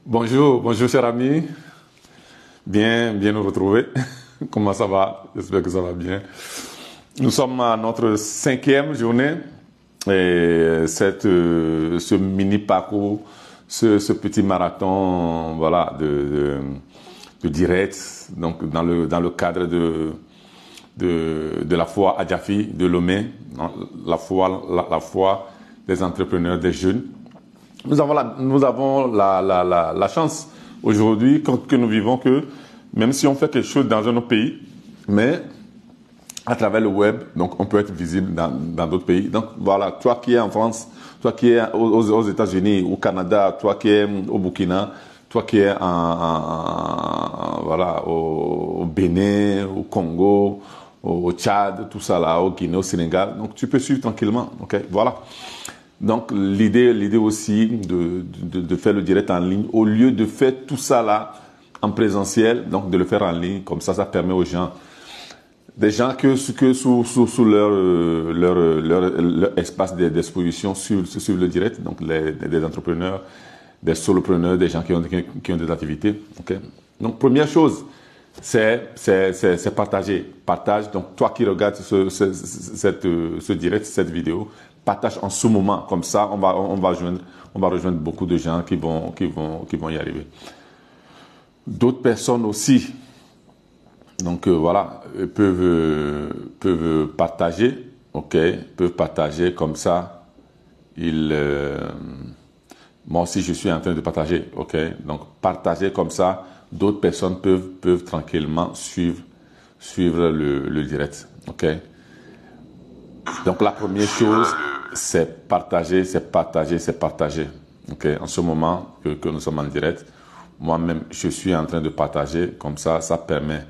Bonjour, bonjour cher ami. Bien nous retrouver. Comment ça va? J'espère que ça va bien. Nous sommes à notre 5e journée et ce mini parcours, ce petit marathon, voilà, de direct, donc dans le cadre de la foire Adjafi de Lomé, la foire des entrepreneurs, des jeunes. Nous avons la chance aujourd'hui que nous vivons que même si on fait quelque chose dans un autre pays, mais à travers le web, donc on peut être visible dans d'autres pays. Donc voilà, toi qui es en France, toi qui es aux États-Unis, au Canada, toi qui es au Burkina, toi qui es voilà, au Bénin, au Congo, au Tchad, tout ça là, au Guinée, au Sénégal. Donc tu peux suivre tranquillement. Ok, voilà. Donc l'idée aussi de faire le direct en ligne, au lieu de faire tout ça là en présentiel, donc de le faire en ligne, comme ça permet aux gens, des gens que sous leur espace d'exposition sur le direct, donc des entrepreneurs, des solopreneurs, des gens qui ont des activités. Okay? Donc première chose, c'est partager. Partage. Donc toi qui regardes ce direct, cette vidéo, partage en ce moment. Comme ça, on va rejoindre beaucoup de gens qui vont y arriver. D'autres personnes aussi, donc voilà, peuvent partager, ok, peuvent partager comme ça. Moi aussi, je suis en train de partager, ok. Donc partager comme ça, d'autres personnes peuvent tranquillement suivre le direct, ok. Donc la première chose, c'est partager. Ok, en ce moment que nous sommes en direct, moi-même, je suis en train de partager. Comme ça permet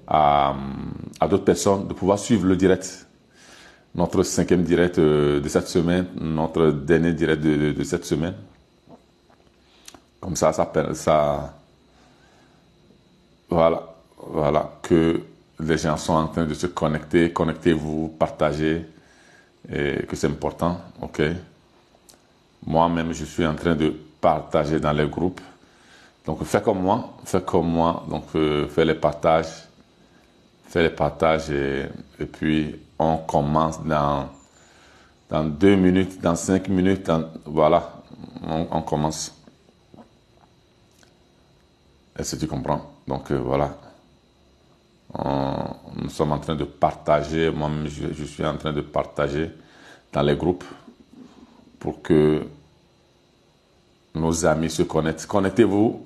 à d'autres personnes de pouvoir suivre le direct. Notre 5e direct de cette semaine, notre dernier direct de cette semaine. Comme ça voilà, que les gens sont en train de se connecter. Connectez-vous, partagez. Et que c'est important, ok. Moi-même, je suis en train de partager dans les groupes. Donc, fais comme moi. Donc, fais les partages et puis on commence dans 2 minutes, dans 5 minutes, voilà, on commence. Est-ce que tu comprends? Donc, voilà. Nous sommes en train de partager, moi-même je suis en train de partager dans les groupes pour que nos amis se connectent. Connectez-vous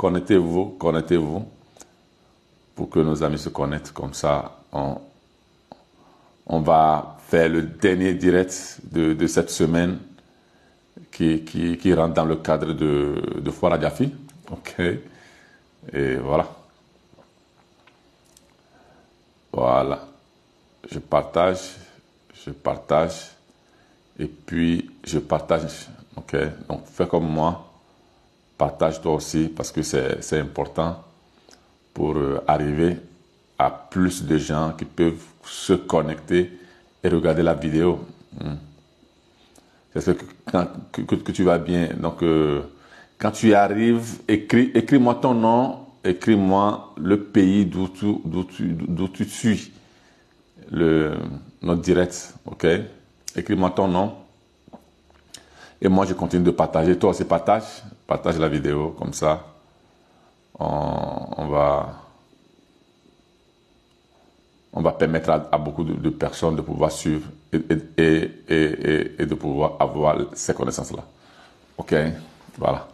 pour que nos amis se connectent. Comme ça, on va faire le dernier direct de cette semaine qui rentre dans le cadre de Foire Adjafi. Ok. Et voilà. Voilà, je partage, et puis je partage, ok? Donc fais comme moi, partage toi aussi, parce que c'est important pour arriver à plus de gens qui peuvent se connecter et regarder la vidéo. J'espère que tu vas bien. Donc quand tu arrives, écris-moi ton nom. Écris-moi le pays d'où tu suis notre direct, ok? Écris-moi ton nom. Et moi, je continue de partager. Toi aussi, partage la vidéo. Comme ça, on va permettre à beaucoup de personnes de pouvoir suivre et de pouvoir avoir ces connaissances-là. Ok? Voilà.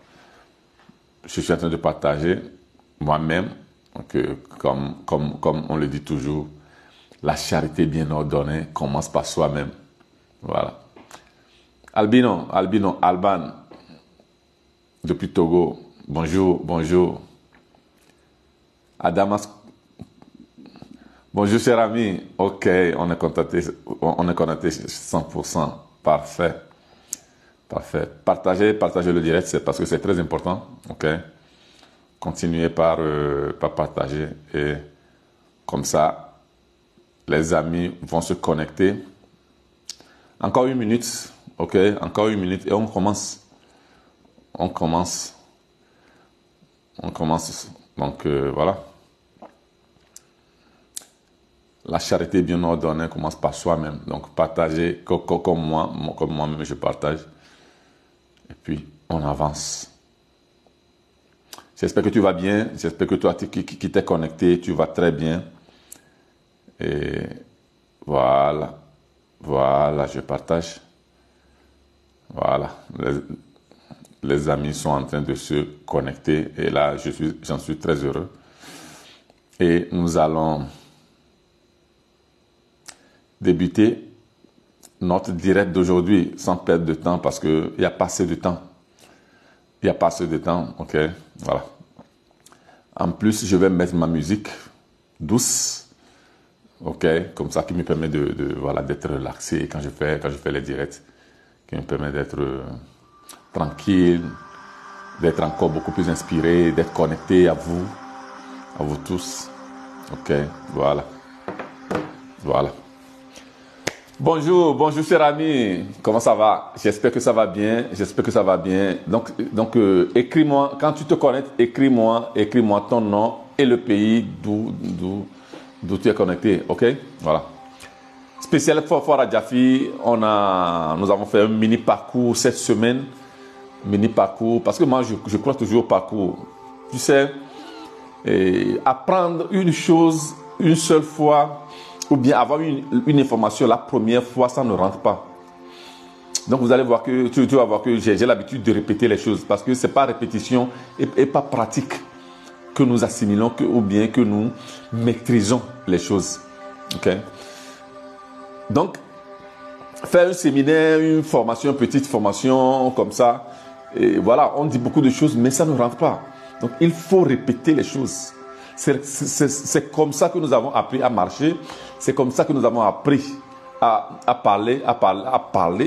Je suis en train de partager moi-même, comme on le dit toujours, la charité bien ordonnée commence par soi-même. Voilà. Alban, depuis Togo, bonjour. Adamas, bonjour cher ami. Ok, on est connecté 100%. Parfait. Partagez le direct, c'est parce que c'est très important. Ok. Continuez par partager et comme ça, les amis vont se connecter. Encore 1 minute, ok? Encore 1 minute et on commence. On commence. Donc, voilà. La charité bien ordonnée commence par soi-même. Donc, partager comme moi-même je partage. Et puis, on avance. J'espère que tu vas bien. J'espère que toi qui t'es connecté, tu vas très bien. Et voilà. Voilà, je partage. Voilà. Les amis sont en train de se connecter. Et là, j'en suis très heureux. Et nous allons débuter notre direct d'aujourd'hui sans perdre de temps parce qu'il n'y a pas assez de temps. Il n'y a pas assez de temps, ok? Voilà. En plus, je vais mettre ma musique douce, ok? Comme ça, qui me permet voilà, d'être relaxé quand je fais les directs, qui me permet d'être tranquille, d'être encore beaucoup plus inspiré, d'être connecté à vous tous, ok? Voilà. Voilà. Bonjour, cher ami, comment ça va? J'espère que ça va bien, Donc, écris-moi, quand tu te connectes, écris-moi ton nom et le pays d'où tu es connecté, ok? Voilà. Spécial Fort à Jaffi, nous avons fait un mini parcours cette semaine, parce que moi je crois toujours au parcours. Tu sais, apprendre une chose une seule fois, ou bien avoir une information la première fois, ça ne rentre pas. Donc vous allez voir que tu vas voir que j'ai l'habitude de répéter les choses parce que c'est pas répétition et pas pratique que nous assimilons ou bien que nous maîtrisons les choses. Ok? Donc faire un séminaire, une petite formation comme ça, et voilà, on dit beaucoup de choses mais ça ne rentre pas. Donc il faut répéter les choses. C'est comme ça que nous avons appris à marcher. C'est comme ça que nous avons appris à parler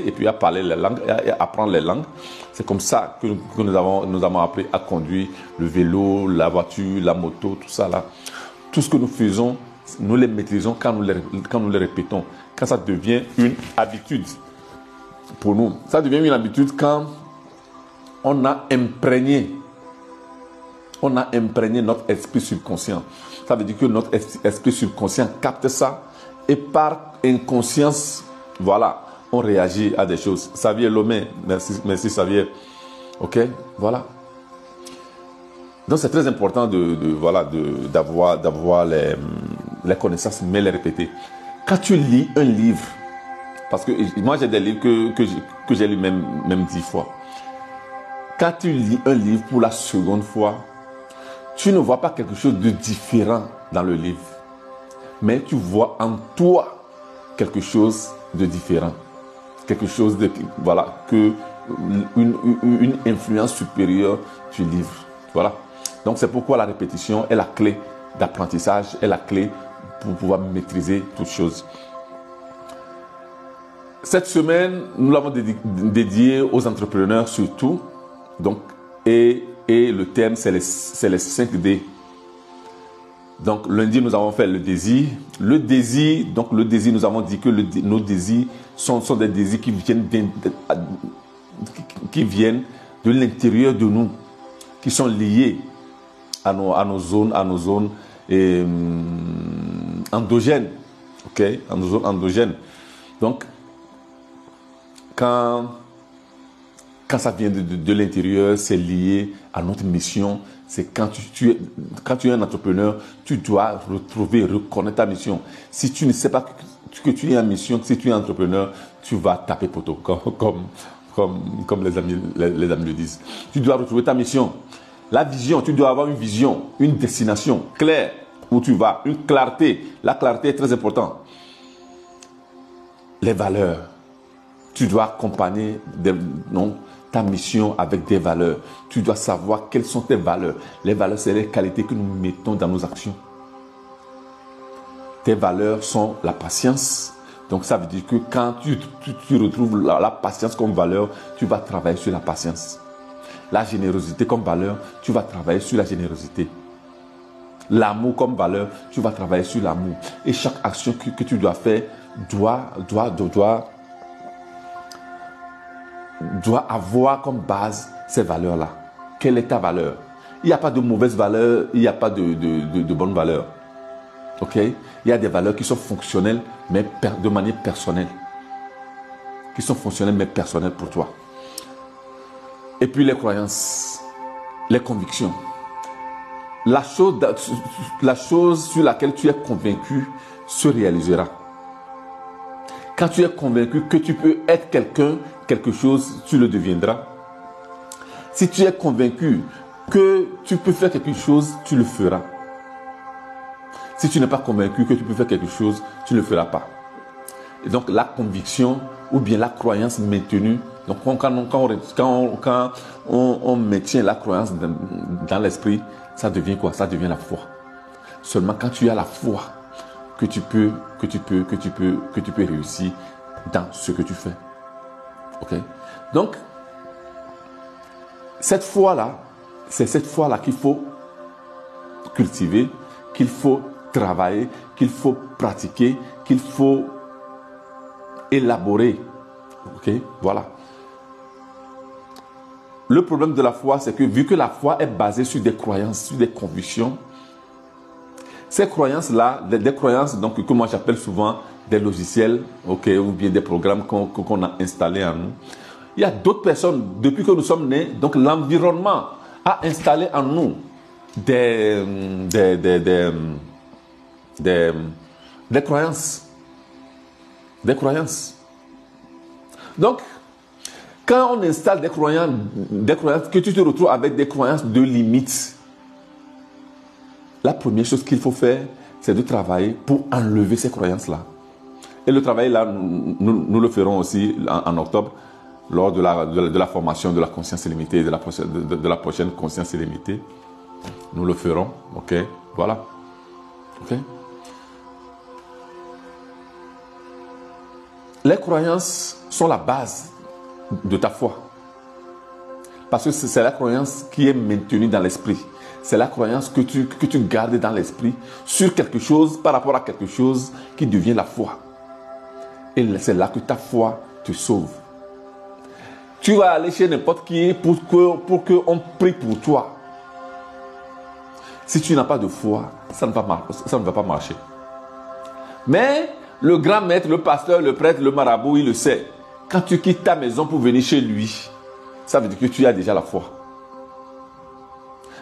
et puis à parler les langues et à apprendre les langues. C'est comme ça que nous avons appris à conduire le vélo, la voiture, la moto, tout ça là. Tout ce que nous faisons, nous les maîtrisons quand nous les répétons. Quand ça devient une habitude pour nous. Ça devient une habitude quand on a imprégné notre esprit subconscient. Ça veut dire que notre esprit subconscient capte ça et par inconscience, voilà, on réagit à des choses. Xavier Lomé, merci Xavier. Ok, voilà. Donc c'est très important d'avoir les connaissances, mais les répéter. Quand tu lis un livre, parce que moi j'ai des livres que j'ai lu même 10 fois. Quand tu lis un livre pour la seconde fois, tu ne vois pas quelque chose de différent dans le livre, mais tu vois en toi quelque chose de différent, quelque chose que une influence supérieure du livre. Voilà. Donc c'est pourquoi la répétition est la clé d'apprentissage, est la clé pour pouvoir maîtriser toutes choses. Cette semaine, nous l'avons dédiée aux entrepreneurs surtout. Donc, et le thème, c'est les 5D. Donc, lundi, nous avons fait le désir. Le désir, nous avons dit que nos désirs sont des désirs qui viennent de l'intérieur de nous, qui sont liés à nos zones endogènes. Ok? À nos zones endogènes. Donc, quand ça vient de l'intérieur, c'est lié à notre mission. C'est quand tu es un entrepreneur, tu dois reconnaître ta mission. Si tu ne sais pas que tu es en mission, si tu es entrepreneur, tu vas taper poteau, comme les amis le disent. Tu dois retrouver ta mission. La vision, tu dois avoir une vision, une destination claire où tu vas, une clarté. La clarté est très importante. Les valeurs. Tu dois accompagner ta mission avec des valeurs. Tu dois savoir quelles sont tes valeurs. Les valeurs, c'est les qualités que nous mettons dans nos actions. Tes valeurs sont la patience. Donc, ça veut dire que quand tu retrouves la patience comme valeur, tu vas travailler sur la patience. La générosité comme valeur, tu vas travailler sur la générosité. L'amour comme valeur, tu vas travailler sur l'amour. Et chaque action que tu dois faire doit avoir comme base ces valeurs-là. Quelle est ta valeur? il n'y a pas de mauvaise valeur, il n'y a pas de bonne valeur. Ok? Il y a des valeurs qui sont fonctionnelles, mais de manière personnelle. Qui sont fonctionnelles, mais personnelles pour toi. Et puis les croyances, les convictions. La chose sur laquelle tu es convaincu se réalisera. Quand tu es convaincu que tu peux être quelque chose, tu le deviendras. Si tu es convaincu que tu peux faire quelque chose, tu le feras. Si tu n'es pas convaincu que tu peux faire quelque chose, tu ne le feras pas. Et donc la conviction ou bien la croyance maintenue, donc quand on maintient la croyance dans l'esprit, ça devient quoi? Ça devient la foi. Seulement quand tu as la foi, que tu peux réussir dans ce que tu fais. Ok? Donc, cette foi-là, c'est cette foi-là qu'il faut cultiver, qu'il faut travailler, qu'il faut pratiquer, qu'il faut élaborer. Ok? Voilà. Le problème de la foi, c'est que vu que la foi est basée sur des croyances, sur des convictions, ces croyances-là, des croyances donc, que moi j'appelle souvent des logiciels, okay, ou bien des programmes qu'on a installés en nous. Il y a d'autres personnes, depuis que nous sommes nés, donc l'environnement a installé en nous des croyances. Des croyances. Donc, quand on installe des croyances, que tu te retrouves avec des croyances de limite, la première chose qu'il faut faire, c'est de travailler pour enlever ces croyances-là. Et le travail là, nous le ferons aussi en octobre, lors de la formation de la conscience illimitée, de la prochaine conscience illimitée. Nous le ferons, ok? Voilà. Ok? Les croyances sont la base de ta foi. Parce que c'est la croyance qui est maintenue dans l'esprit. C'est la croyance que tu gardes dans l'esprit sur quelque chose, par rapport à quelque chose qui devient la foi. Et c'est là que ta foi te sauve. Tu vas aller chez n'importe qui pour qu'on prie pour toi. Si tu n'as pas de foi, ça ne va pas marcher. Mais le grand maître, le pasteur, le prêtre, le marabout, il le sait. Quand tu quittes ta maison pour venir chez lui, ça veut dire que tu as déjà la foi.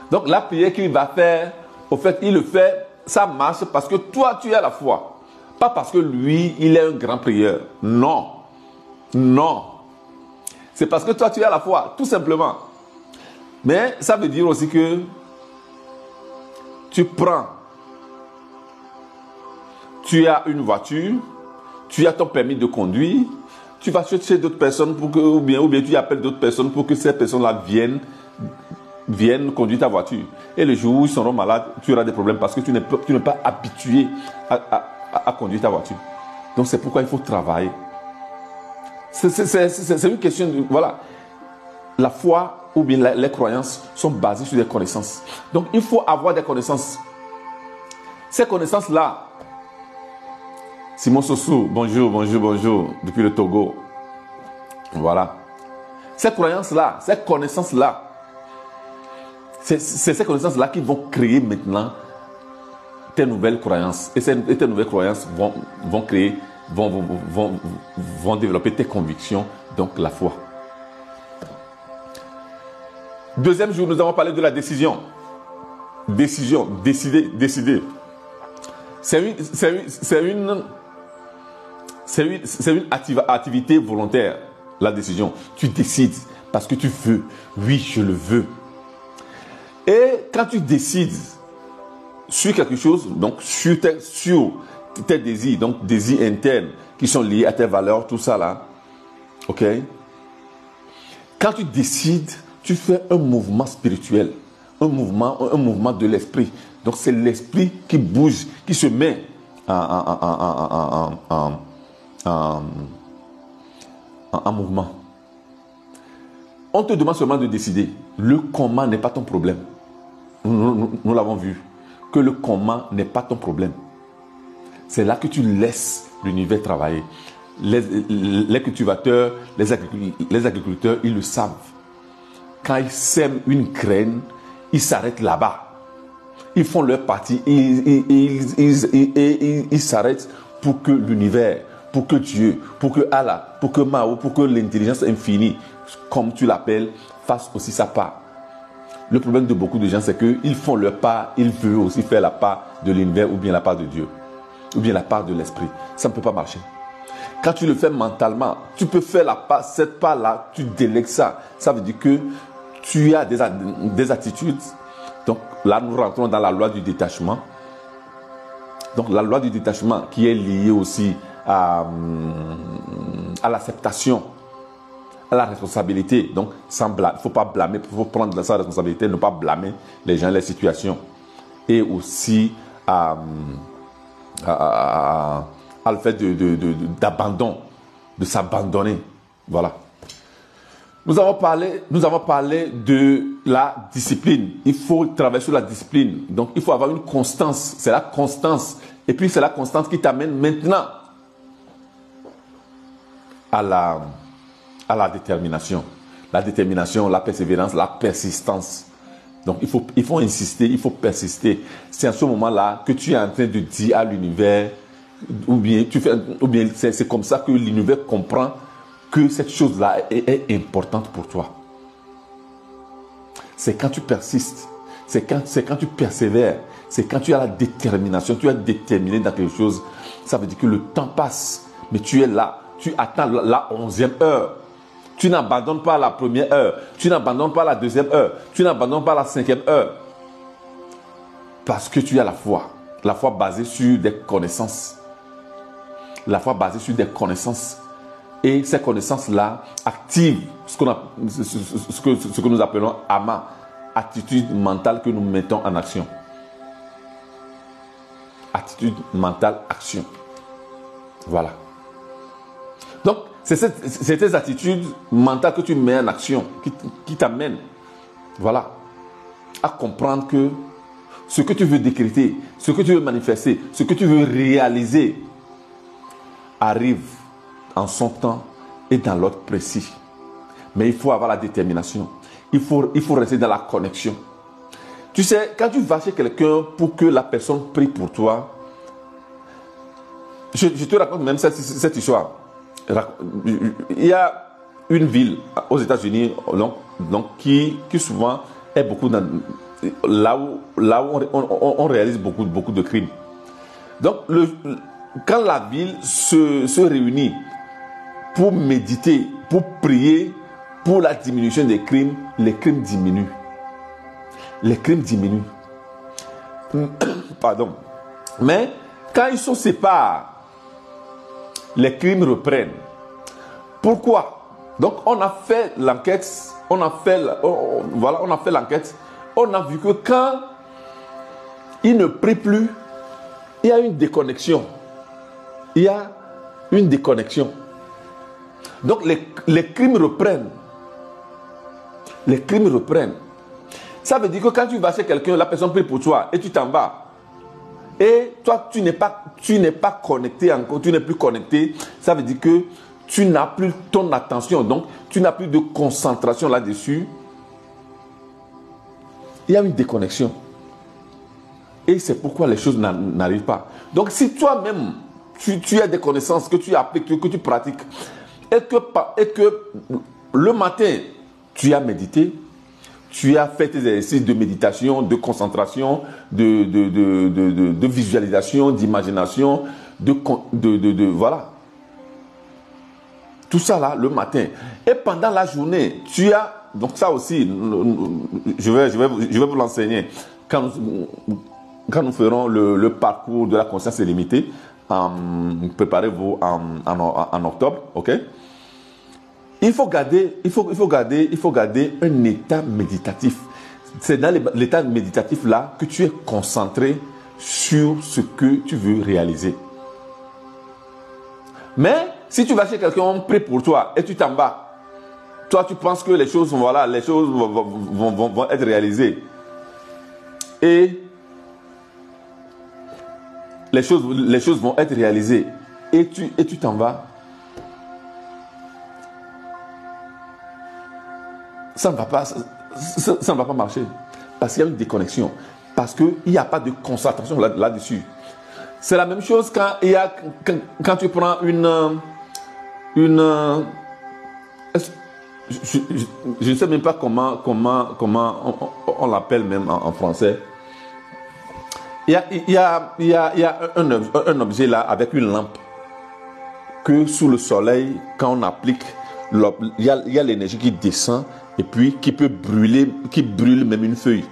Donc la prière qu'il va faire, au fait, il le fait, ça marche parce que toi, tu as la foi. Pas parce que lui, il est un grand prieur. Non. Non. C'est parce que toi, tu as la foi, tout simplement. Mais ça veut dire aussi que tu as une voiture, tu as ton permis de conduire, tu vas chercher d'autres personnes ou bien tu appelles d'autres personnes pour que ces personnes-là viennent conduire ta voiture. Et le jour où ils seront malades, tu auras des problèmes parce que tu n'es pas habitué à conduire ta voiture. Donc c'est pourquoi il faut travailler. C'est une question de... Voilà. La foi ou bien les croyances sont basées sur des connaissances. Donc il faut avoir des connaissances. Ces connaissances-là, Simon Sossou, bonjour, depuis le Togo. Voilà. Ces croyances-là, ces connaissances-là, c'est ces connaissances-là qui vont créer maintenant tes nouvelles croyances. Et tes nouvelles croyances vont développer tes convictions, donc la foi. Deuxième jour, nous avons parlé de la décision. Décision, décider. C'est une activité volontaire, la décision. Tu décides parce que tu veux. Oui, je le veux. Et quand tu décides sur quelque chose, donc sur tes désirs, donc désirs internes qui sont liés à tes valeurs, tout ça là, ok? Quand tu décides, tu fais un mouvement spirituel, un mouvement de l'esprit. Donc c'est l'esprit qui bouge, qui se met en mouvement. On te demande seulement de décider. Le comment n'est pas ton problème. Nous l'avons vu. Que le comment n'est pas ton problème. C'est là que tu laisses l'univers travailler. Les cultivateurs, les agriculteurs, ils le savent. Quand ils sèment une graine, ils s'arrêtent là-bas. Ils font leur partie, ils s'arrêtent pour que l'univers, pour que Dieu, pour que Allah, pour que Mao, pour que l'intelligence infinie, comme tu l'appelles, fasse aussi sa part. Le problème de beaucoup de gens, c'est qu'ils font leur part, ils veulent aussi faire la part de l'univers ou bien la part de Dieu, ou bien la part de l'esprit. Ça ne peut pas marcher. Quand tu le fais mentalement, tu peux faire la part, cette part-là, tu délègues ça. Ça veut dire que tu as des attitudes. Donc là, nous rentrons dans la loi du détachement. Donc la loi du détachement qui est liée aussi à l'acceptation, à la responsabilité. Donc il ne faut pas blâmer, il faut prendre sa responsabilité, ne pas blâmer les gens, les situations. Et aussi à le fait d'abandon, de s'abandonner. Voilà. Nous avons parlé de la discipline. Il faut travailler sur la discipline. Donc, il faut avoir une constance. C'est la constance. Et puis, c'est la constance qui t'amène maintenant à la détermination. La détermination, la persévérance, la persistance. Donc, il faut insister, il faut persister. C'est à ce moment-là que tu es en train de dire à l'univers, ou bien c'est comme ça que l'univers comprend que cette chose-là est importante pour toi. C'est quand tu persistes, c'est quand tu persévères, c'est quand tu as la détermination, tu es déterminé dans quelque chose. Ça veut dire que le temps passe, mais tu es là, tu attends la 11e heure. Tu n'abandonnes pas la première heure, tu n'abandonnes pas la 2e heure, tu n'abandonnes pas la 5e heure. Parce que tu as la foi basée sur des connaissances. La foi basée sur des connaissances. Et ces connaissances-là activent ce que nous appelons AMA, attitude mentale que nous mettons en action. Attitude mentale, action. Voilà. Donc, c'est ces attitudes mentales que tu mets en action qui t'amènent, voilà, à comprendre que ce que tu veux décréter, ce que tu veux manifester, ce que tu veux réaliser arrive en son temps et dans l'ordre précis. Mais il faut avoir la détermination. Il faut rester dans la connexion. Tu sais, quand tu vas chez quelqu'un pour que la personne prie pour toi, je te raconte même cette histoire. Il y a une ville aux États-Unis donc qui souvent est beaucoup là où on réalise beaucoup de crimes. Donc, quand la ville se réunit pour méditer, pour prier, pour la diminution des crimes, les crimes diminuent. Les crimes diminuent. Pardon. Mais quand ils se séparent, les crimes reprennent. Pourquoi? Donc on a fait l'enquête, on a fait l'enquête, on a vu que quand ils ne prient plus, il y a une déconnexion. Il y a une déconnexion. Donc les crimes reprennent. Les crimes reprennent. Ça veut dire que quand tu vas chez quelqu'un, la personne prie pour toi et tu t'en vas. Et toi, tu n'es pas connecté encore, tu n'es plus connecté. Ça veut dire que tu n'as plus ton attention. Donc, tu n'as plus de concentration là-dessus. Il y a une déconnexion. Et c'est pourquoi les choses n'arrivent pas. Donc, si toi-même, tu as des connaissances que tu appliques, que tu pratiques, et que le matin, tu as médité, tu as fait tes exercices de méditation, de concentration, de visualisation, d'imagination, voilà. Tout ça là, le matin. Et pendant la journée, tu as... Donc ça aussi, je vais vous l'enseigner. Quand nous ferons le parcours de la conscience illimitée, préparez-vous en octobre, ok? Il faut garder un état méditatif. C'est dans l'état méditatif là que tu es concentré sur ce que tu veux réaliser. Mais si tu vas chez quelqu'un, on prie pour toi et tu t'en vas. Toi, tu penses que les choses vont être réalisées. Et les choses vont être réalisées. Et tu t'en vas. Ça ne va pas marcher. Parce qu'il y a une déconnexion. Parce qu'il n'y a pas de concentration là-dessus. C'est la même chose quand tu prends une je ne sais même pas comment on l'appelle même en français. Il y a un objet là avec une lampe que sous le soleil, quand on applique, il y a l'énergie qui descend et puis qui peut brûler, qui brûle même une feuille.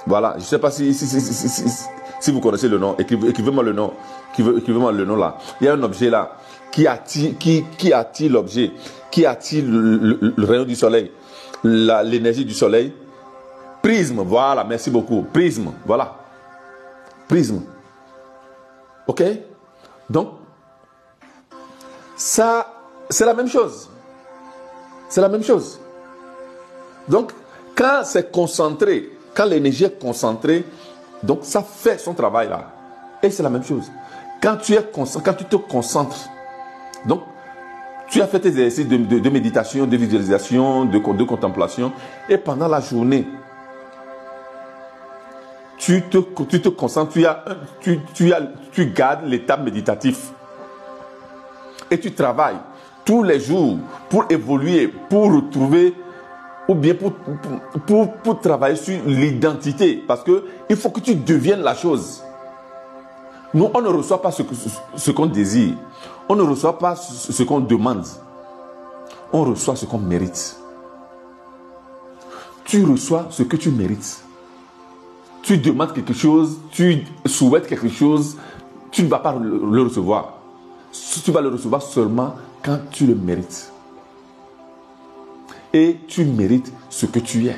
Voilà, je ne sais pas si vous connaissez le nom, écrivez-moi le nom, écrivez-moi le nom là. Il y a un objet là qui attire l'objet, qui attire le rayon du soleil, l'énergie du soleil. Prisme, voilà, merci beaucoup. Prisme, voilà. Prisme. Ok? Donc, ça, c'est la même chose. C'est la même chose. Donc, quand c'est concentré, quand l'énergie est concentrée, donc ça fait son travail là. Et c'est la même chose. Quand tu te concentres, donc tu as fait tes exercices de méditation, de visualisation, de contemplation, et pendant la journée, tu te concentres, tu gardes l'état méditatif. Et tu travailles tous les jours pour évoluer, pour retrouver, ou bien pour travailler sur l'identité. Parce qu'il faut que tu deviennes la chose. Nous, on ne reçoit pas ce qu'on désire. On ne reçoit pas ce qu'on demande. On reçoit ce qu'on mérite. Tu reçois ce que tu mérites. Tu demandes quelque chose, tu souhaites quelque chose, tu ne vas pas le recevoir. Tu vas le recevoir seulement quand tu le mérites. Et tu mérites ce que tu es.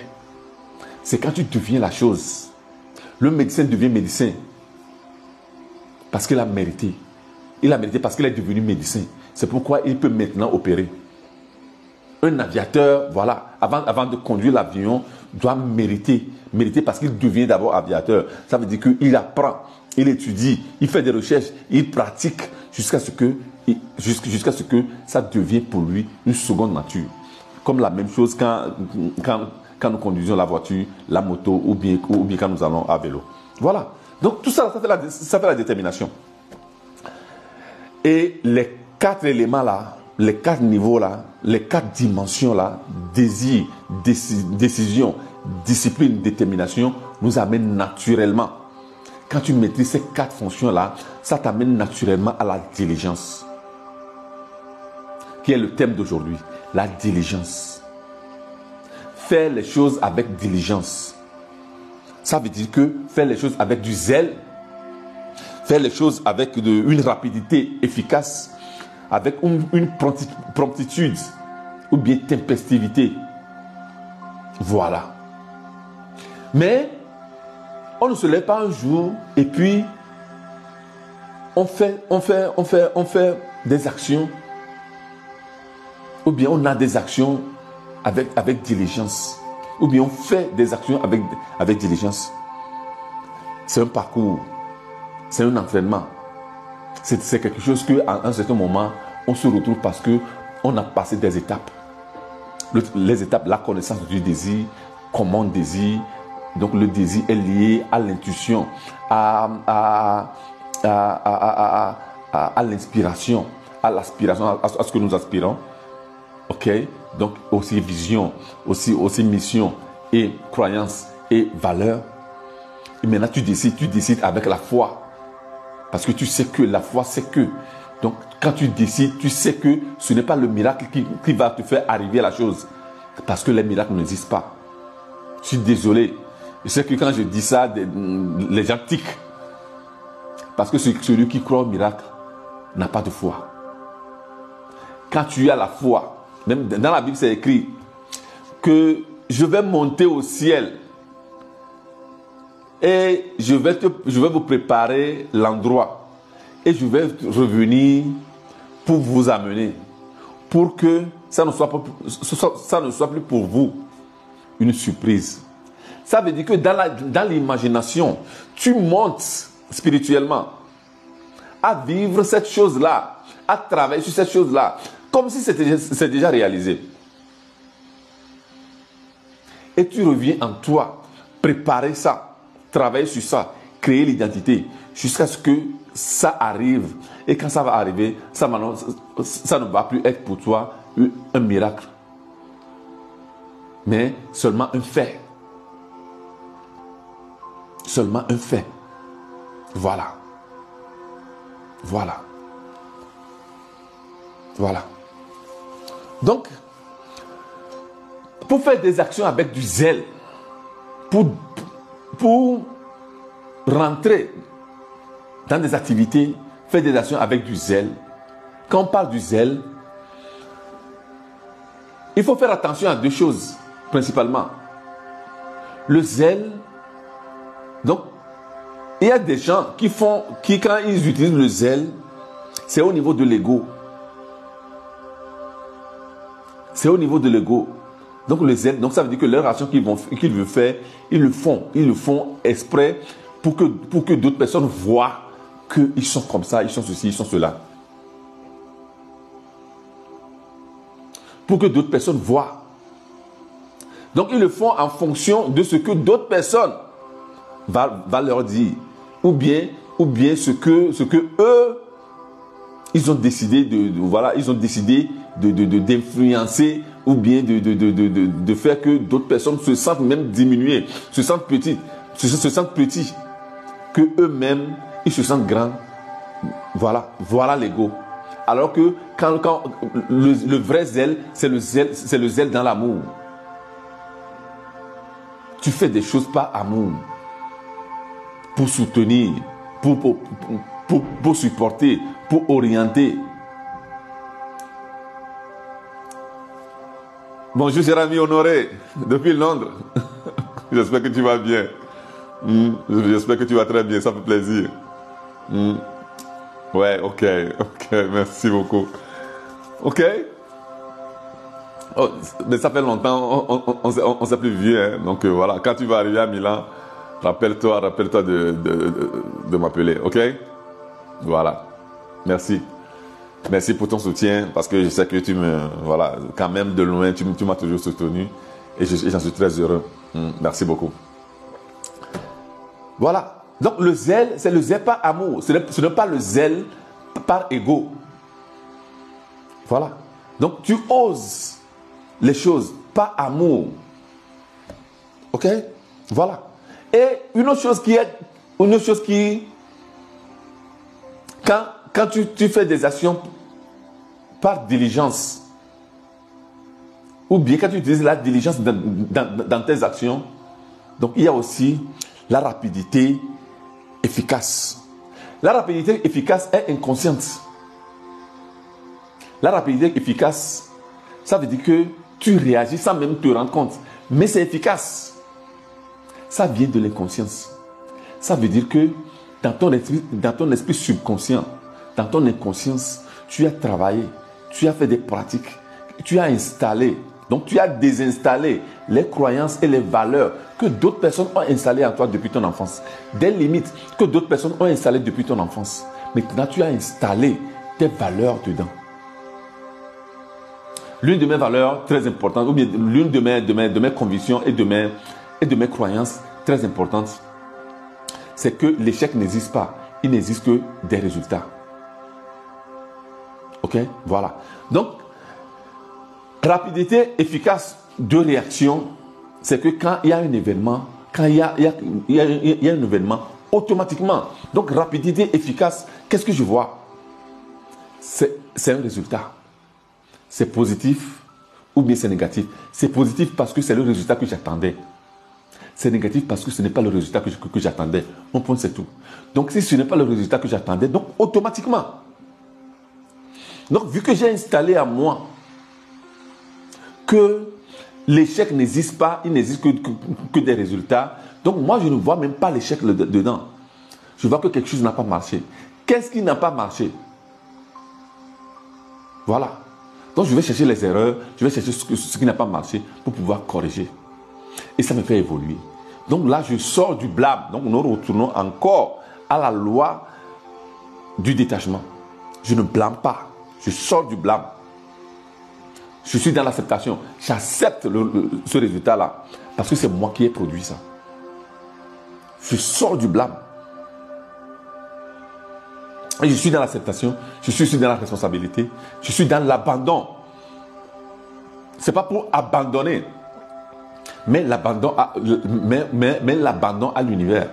C'est quand tu deviens la chose. Le médecin devient médecin parce qu'il a mérité. Il a mérité parce qu'il est devenu médecin. C'est pourquoi il peut maintenant opérer. Un aviateur, voilà, avant de conduire l'avion, doit mériter. Mériter parce qu'il devient d'abord aviateur. Ça veut dire qu'il apprend, il étudie, il fait des recherches, il pratique jusqu'à ce que ça devienne pour lui une seconde nature. Comme la même chose quand nous conduisons la voiture, la moto ou bien quand nous allons à vélo. Voilà. Donc tout ça, ça fait la détermination. Et les 4 éléments là, les 4 niveaux là, les 4 dimensions là, désir, décision, discipline, détermination, nous amènent naturellement. Quand tu maîtrises ces 4 fonctions là, ça t'amène naturellement à la diligence. Qui est le thème d'aujourd'hui, la diligence. Faire les choses avec diligence. Ça veut dire que faire les choses avec du zèle, faire les choses avec une rapidité efficace, avec une promptitude ou bien tempestivité. Voilà. Mais on ne se lève pas un jour et puis on fait des actions ou bien on a des actions avec diligence ou bien on fait des actions avec diligence. C'est un parcours. C'est un entraînement. C'est quelque chose qu'à un certain moment, on se retrouve parce qu'on a passé des étapes. Les étapes, la connaissance du désir, comment on désire. Donc le désir est lié à l'intuition, à l'inspiration, à l'aspiration, à ce que nous aspirons. Ok? Donc aussi vision, aussi mission et croyance et valeur. Et maintenant tu décides avec la foi. Parce que tu sais que la foi, c'est que. Donc, quand tu décides, tu sais que ce n'est pas le miracle qui va te faire arriver à la chose. Parce que les miracles n'existent pas. Je suis désolé. Je sais que quand je dis ça, les gens tiquent. Parce que celui qui croit au miracle n'a pas de foi. Quand tu as la foi, même dans la Bible, c'est écrit que je vais monter au ciel. Et je vais vous préparer l'endroit. Et je vais revenir pour vous amener. Pour que ça ne soit plus pour vous une surprise. Ça veut dire que dans l'imagination, tu montes spirituellement à vivre cette chose-là, à travailler sur cette chose-là, comme si c'est déjà réalisé. Et tu reviens en toi préparer ça, travailler sur ça, créer l'identité, jusqu'à ce que ça arrive. Et quand ça va arriver, ça ne va plus être pour toi un miracle, mais seulement un fait. Seulement un fait. Voilà. Voilà. Voilà. Donc, pour faire des actions avec du zèle, pour rentrer dans des activités, faire des actions avec du zèle. Quand on parle du zèle, il faut faire attention à deux choses, principalement. Le zèle, donc, il y a des gens qui quand ils utilisent le zèle, c'est au niveau de l'ego. C'est au niveau de l'ego. Donc le zèle, donc ça veut dire que leur action qu'ils veulent faire, ils le font exprès pour que d'autres personnes voient qu'ils sont comme ça, ils sont ceci, ils sont cela. Pour que d'autres personnes voient. Donc ils le font en fonction de ce que d'autres personnes va leur dire. Ou bien ce que eux, ils ont décidé d'influencer, ou bien de faire que d'autres personnes se sentent même diminuées, se sentent petits, que eux-mêmes, ils se sentent grands. Voilà l'ego. Alors que quand le vrai zèle, c'est le zèle dans l'amour. Tu fais des choses par amour, pour soutenir, pour supporter, pour orienter. Bonjour, cher ami Honoré, depuis Londres. J'espère que tu vas bien. J'espère que tu vas très bien, ça fait plaisir. Ouais, ok, merci beaucoup. Ok. Oh, mais ça fait longtemps, on s'est plus vu, hein. Donc voilà, quand tu vas arriver à Milan, rappelle-toi de m'appeler, ok? Voilà, merci. Merci pour ton soutien, parce que je sais que quand même de loin, tu m'as toujours soutenu, et j'en suis très heureux. Merci beaucoup. Voilà. Donc le zèle, c'est le zèle par amour. Ce n'est pas le zèle par ego. Voilà. Donc tu oses les choses par amour. Ok? Voilà. Et une autre chose quand tu fais des actions par diligence, ou bien quand tu utilises la diligence dans tes actions, donc il y a aussi la rapidité efficace. La rapidité efficace est inconsciente. La rapidité efficace, ça veut dire que tu réagis sans même te rendre compte. Mais c'est efficace. Ça vient de l'inconscience. Ça veut dire que dans ton esprit subconscient, dans ton inconscience, tu as travaillé, tu as fait des pratiques, tu as installé, donc tu as désinstallé les croyances et les valeurs que d'autres personnes ont installées en toi depuis ton enfance. Des limites que d'autres personnes ont installées depuis ton enfance. Maintenant, tu as installé tes valeurs dedans. L'une de mes valeurs très importantes, ou bien l'une de mes convictions et de mes croyances très importantes, c'est que l'échec n'existe pas. Il n'existe que des résultats. Ok? Voilà. Donc, rapidité efficace de réaction, c'est que quand il y a un événement, quand il y a un événement, automatiquement, donc rapidité efficace, qu'est-ce que je vois? C'est un résultat. C'est positif ou bien c'est négatif. C'est positif parce que c'est le résultat que j'attendais. C'est négatif parce que ce n'est pas le résultat que j'attendais. Mon point, c'est tout. Donc, si ce n'est pas le résultat que j'attendais, donc automatiquement. Donc, vu que j'ai installé à moi que l'échec n'existe pas, il n'existe que des résultats, donc moi, je ne vois même pas l'échec dedans. Je vois que quelque chose n'a pas marché. Qu'est-ce qui n'a pas marché? Voilà. Donc, je vais chercher les erreurs, je vais chercher ce qui n'a pas marché pour pouvoir corriger. Et ça me fait évoluer. Donc là, je sors du blâme. Donc nous retournons encore à la loi du détachement. Je ne blâme pas. Je sors du blâme. Je suis dans l'acceptation. J'accepte ce résultat-là parce que c'est moi qui ai produit ça. Je sors du blâme. Et je suis dans l'acceptation, je suis dans la responsabilité, je suis dans l'abandon. Ce n'est pas pour abandonner, mais l'abandon à l'univers.